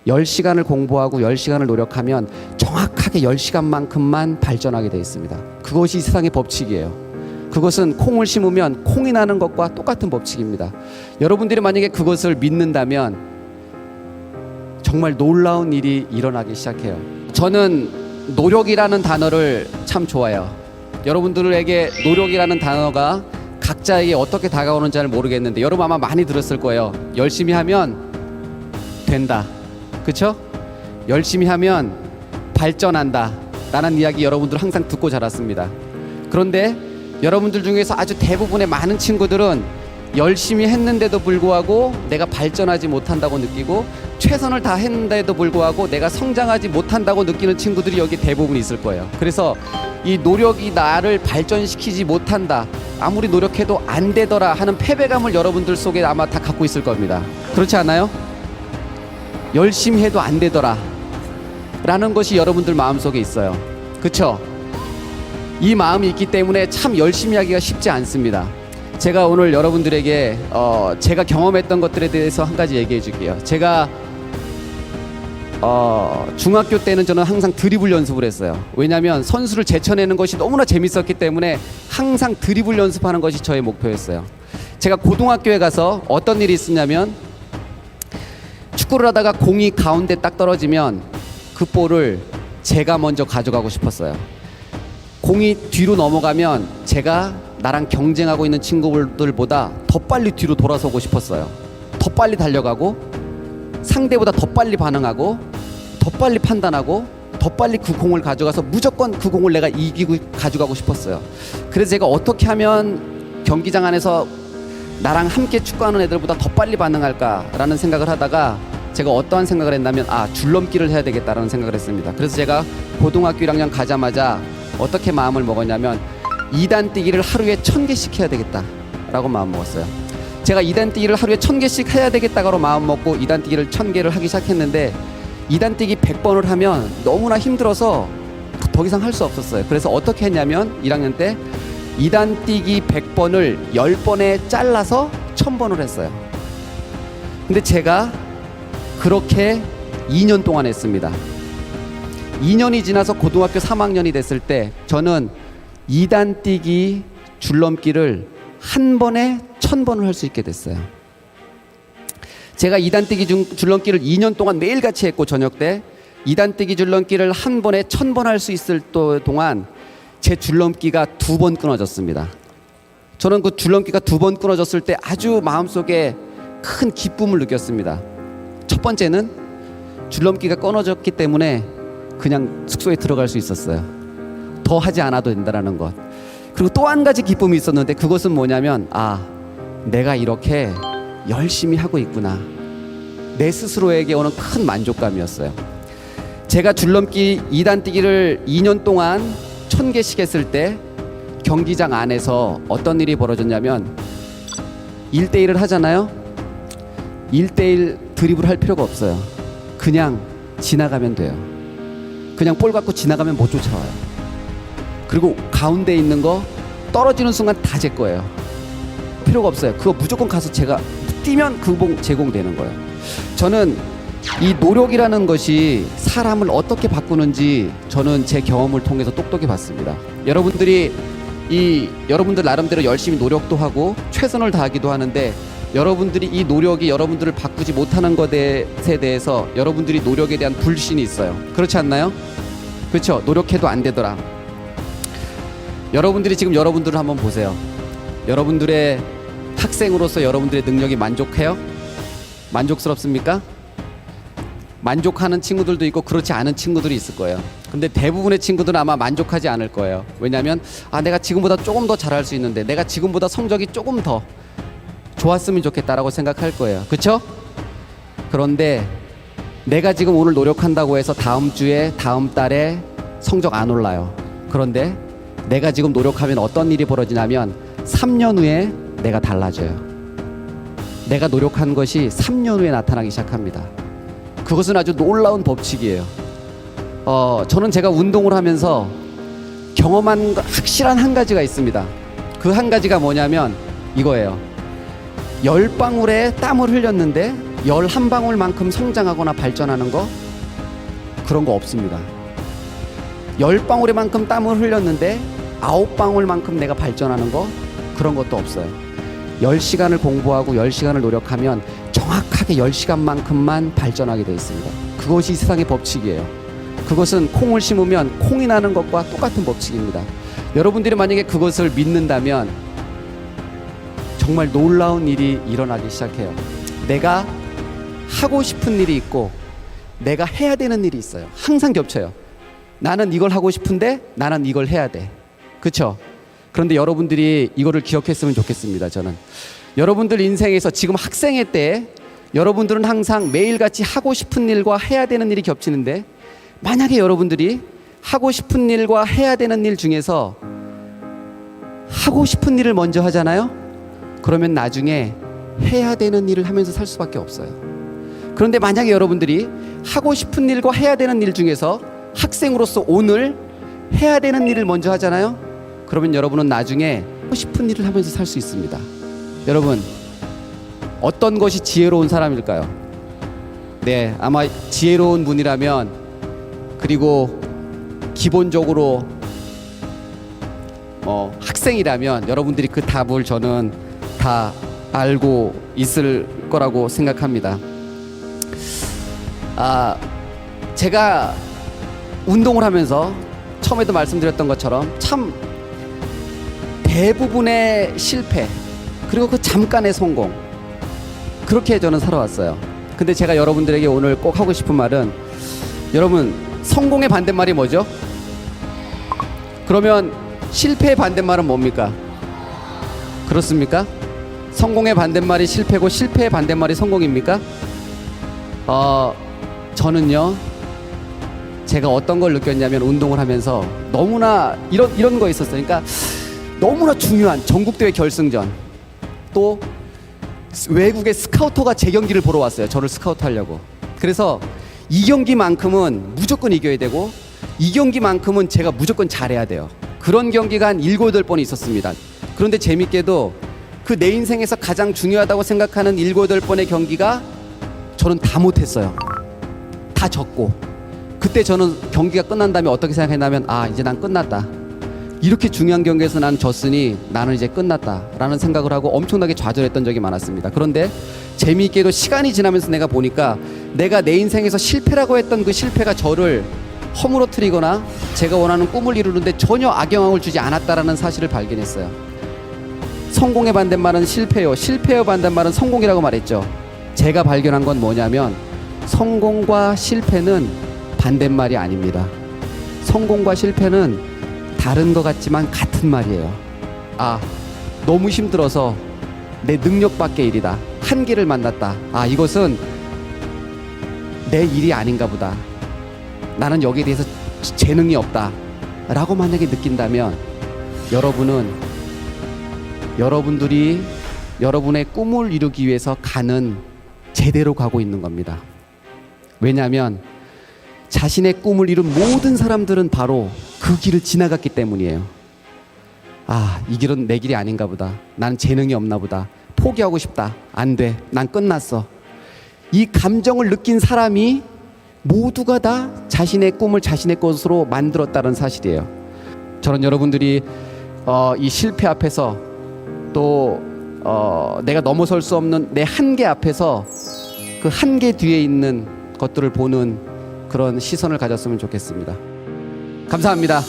10시간을 공부하고 10시간을 노력하면 정확하게 10시간만큼만 발전하게 되어 있습니다. 그것이 이 세상의 법칙이에요. 그것은 콩을 심으면 콩이 나는 것과 똑같은 법칙입니다. 여러분들이 만약에 그것을 믿는다면 정말 놀라운 일이 일어나기 시작해요. 저는 노력이라는 단어를 참 좋아해요. 여러분들에게 노력이라는 단어가 각자에게 어떻게 다가오는지 잘 모르겠는데 여러분 아마 많이 들었을 거예요. 열심히 하면 된다. 그쵸? 열심히 하면 발전한다 라는 이야기 여러분들 항상 듣고 자랐습니다. 그런데 여러분들 중에서 아주 대부분의 많은 친구들은 열심히 했는데도 불구하고 내가 발전하지 못한다고 느끼고 최선을 다했는데도 불구하고 내가 성장하지 못한다고 느끼는 친구들이 여기 대부분 있을 거예요. 그래서 이 노력이 나를 발전시키지 못한다, 아무리 노력해도 안 되더라 하는 패배감을 여러분들 속에 아마 다 갖고 있을 겁니다. 그렇지 않아요? 열심히 해도 안 되더라 라는 것이 여러분들 마음속에 있어요. 그쵸? 이 마음이 있기 때문에 참 열심히 하기가 쉽지 않습니다. 제가 오늘 여러분들에게 제가 경험했던 것들에 대해서 한 가지 얘기해 줄게요. 제가 중학교 때는 저는 항상 드리블 연습을 했어요. 왜냐하면 선수를 제쳐내는 것이 너무나 재밌었기 때문에 항상 드리블 연습하는 것이 저의 목표였어요. 제가 고등학교에 가서 어떤 일이 있었냐면 축구를 하다가 공이 가운데 딱 떨어지면 그 볼을 제가 먼저 가져가고 싶었어요. 공이 뒤로 넘어가면 제가 나랑 경쟁하고 있는 친구들보다 더 빨리 뒤로 돌아서고 싶었어요. 더 빨리 달려가고 상대보다 더 빨리 반응하고 더 빨리 판단하고 더 빨리 그 공을 가져가서 무조건 그 공을 내가 이기고 가져가고 싶었어요. 그래서 제가 어떻게 하면 경기장 안에서 나랑 함께 축구하는 애들보다 더 빨리 반응할까라는 생각을 하다가 제가 어떠한 생각을 했냐면 줄넘기를 해야 되겠다라는 생각을 했습니다. 그래서 제가 고등학교 1학년 가자마자 어떻게 마음을 먹었냐면 2단 뛰기를 하루에 1000개씩 해야 되겠다라고 마음 먹었어요. 제가 2단 뛰기를 하루에 1000개씩 해야 되겠다고 마음 먹고 2단 뛰기를 1000개를 하기 시작했는데 2단 뛰기 100번을 하면 너무나 힘들어서 더 이상 할 수 없었어요. 그래서 어떻게 했냐면 1학년 때 2단 뛰기 100번을 10번에 잘라서 1000번을 했어요. 근데 제가 그렇게 2년 동안 했습니다. 2년이 지나서 고등학교 3학년이 됐을 때 저는 2단 뛰기 줄넘기를 한 번에 1000번을 할 수 있게 됐어요. 제가 2단 뛰기 줄넘기를 2년 동안 매일같이 했고 저녁 때 2단 뛰기 줄넘기를 한 번에 1000번 할 수 있을 동안 제 줄넘기가 2번 끊어졌습니다. 저는 그 줄넘기가 2번 끊어졌을 때 아주 마음속에 큰 기쁨을 느꼈습니다. 첫 번째는 줄넘기가 끊어졌기 때문에 그냥 숙소에 들어갈 수 있었어요. 더 하지 않아도 된다는 것. 그리고 또 한 가지 기쁨이 있었는데 그것은 뭐냐면 내가 이렇게 열심히 하고 있구나. 내 스스로에게 오는 큰 만족감이었어요. 제가 줄넘기 2단 뛰기를 2년 동안 1000개씩 했을 때 경기장 안에서 어떤 일이 벌어졌냐면 1대1을 하잖아요. 1대1 드리블 할 필요가 없어요. 그냥 지나가면 돼요. 그냥 볼 갖고 지나가면 못 쫓아와요. 그리고 가운데 있는 거 떨어지는 순간 다 제 거예요. 필요가 없어요. 그거 무조건 가서 제가 뛰면 그 공 제공되는 거예요. 저는 이 노력이라는 것이 사람을 어떻게 바꾸는지 저는 제 경험을 통해서 똑똑히 봤습니다. 여러분들 나름대로 열심히 노력도 하고 최선을 다하기도 하는데 여러분들이 이 노력이 여러분들을 바꾸지 못하는 것에 대해서 여러분들이 노력에 대한 불신이 있어요. 그렇지 않나요? 그렇죠? 노력해도 안 되더라. 여러분들이 지금 여러분들을 한번 보세요. 여러분들의 학생으로서 여러분들의 능력이 만족해요? 만족스럽습니까? 만족하는 친구들도 있고 그렇지 않은 친구들이 있을 거예요. 근데 대부분의 친구들은 아마 만족하지 않을 거예요. 왜냐하면 내가 지금보다 조금 더 잘할 수 있는데 내가 지금보다 성적이 조금 더 좋았으면 좋겠다라고 생각할 거예요. 그렇죠? 그런데 내가 지금 오늘 노력한다고 해서 다음 주에 다음 달에 성적 안 올라요. 그런데 내가 지금 노력하면 어떤 일이 벌어지냐면 3년 후에 내가 달라져요. 내가 노력한 것이 3년 후에 나타나기 시작합니다. 그것은 아주 놀라운 법칙이에요. 저는 제가 운동을 하면서 경험한 확실한 한 가지가 있습니다. 그 한 가지가 뭐냐면 이거예요. 10방울의 땀을 흘렸는데 열 한 방울만큼 성장하거나 발전하는 거 그런 거 없습니다. 10방울만큼 땀을 흘렸는데 9방울만큼 내가 발전하는 거 그런 것도 없어요. 10시간을 공부하고 10시간을 노력하면 정확하게 10시간만큼만 발전하게 되어 있습니다. 그것이 세상의 법칙이에요. 그것은 콩을 심으면 콩이 나는 것과 똑같은 법칙입니다. 여러분들이 만약에 그것을 믿는다면 정말 놀라운 일이 일어나기 시작해요. 내가 하고 싶은 일이 있고 내가 해야 되는 일이 있어요. 항상 겹쳐요. 나는 이걸 하고 싶은데 나는 이걸 해야 돼. 그렇죠? 그런데 여러분들이 이거를 기억했으면 좋겠습니다. 저는 여러분들 인생에서 지금 학생회 때 여러분들은 항상 매일같이 하고 싶은 일과 해야 되는 일이 겹치는데, 만약에 여러분들이 하고 싶은 일과 해야 되는 일 중에서 하고 싶은 일을 먼저 하잖아요. 그러면 나중에 해야 되는 일을 하면서 살 수밖에 없어요. 그런데 만약에 여러분들이 하고 싶은 일과 해야 되는 일 중에서 학생으로서 오늘 해야 되는 일을 먼저 하잖아요. 그러면 여러분은 나중에 하고 싶은 일을 하면서 살 수 있습니다. 여러분, 어떤 것이 지혜로운 사람일까요? 네, 아마 지혜로운 분이라면, 그리고 기본적으로 학생이라면 여러분들이 그 답을 저는 다 알고 있을 거라고 생각합니다. 제가 운동을 하면서 처음에도 말씀드렸던 것처럼 참 대부분의 실패, 그리고 그 잠깐의 성공, 그렇게 저는 살아왔어요. 근데 제가 여러분들에게 오늘 꼭 하고 싶은 말은, 여러분, 성공의 반대말이 뭐죠? 그러면 실패의 반대말은 뭡니까? 그렇습니까? 성공의 반대말이 실패고 실패의 반대말이 성공입니까? 저는요, 제가 어떤 걸 느꼈냐면, 운동을 하면서 너무나 이런 거 있었어요. 그러니까 너무나 중요한 전국대회 결승전, 또 외국의 스카우터가 제 경기를 보러 왔어요. 저를 스카우트 하려고. 그래서 이 경기만큼은 무조건 이겨야 되고, 이 경기만큼은 제가 무조건 잘해야 돼요. 그런 경기가 한 7, 8번이 있었습니다. 그런데 재밌게도 그 내 인생에서 가장 중요하다고 생각하는 7, 8번의 경기가 저는 다 못했어요. 다 졌고, 그때 저는 경기가 끝난 다음에 어떻게 생각했냐면, 이제 난 끝났다. 이렇게 중요한 경기에서 난 졌으니 나는 이제 끝났다 라는 생각을 하고 엄청나게 좌절했던 적이 많았습니다. 그런데 재미있게도 시간이 지나면서 내가 보니까, 내가 내 인생에서 실패라고 했던 그 실패가 저를 허물어뜨리거나 제가 원하는 꿈을 이루는데 전혀 악영향을 주지 않았다라는 사실을 발견했어요. 성공의 반대말은 실패요, 실패의 반대말은 성공이라고 말했죠. 제가 발견한 건 뭐냐면, 성공과 실패는 반대말이 아닙니다. 성공과 실패는 다른 것 같지만 같은 말이에요. 너무 힘들어서 내 능력 밖의 일이다, 한계를 만났다, 이것은 내 일이 아닌가 보다, 나는 여기에 대해서 재능이 없다 라고 만약에 느낀다면, 여러분들이 여러분의 꿈을 이루기 위해서 가는 제대로 가고 있는 겁니다. 왜냐하면 자신의 꿈을 이룬 모든 사람들은 바로 그 길을 지나갔기 때문이에요. 이 길은 내 길이 아닌가 보다, 나는 재능이 없나 보다, 포기하고 싶다, 안 돼, 난 끝났어. 이 감정을 느낀 사람이 모두가 다 자신의 꿈을 자신의 것으로 만들었다는 사실이에요. 저는 여러분들이 이 실패 앞에서, 또 내가 넘어설 수 없는 내 한계 앞에서 그 한계 뒤에 있는 것들을 보는 그런 시선을 가졌으면 좋겠습니다. 감사합니다.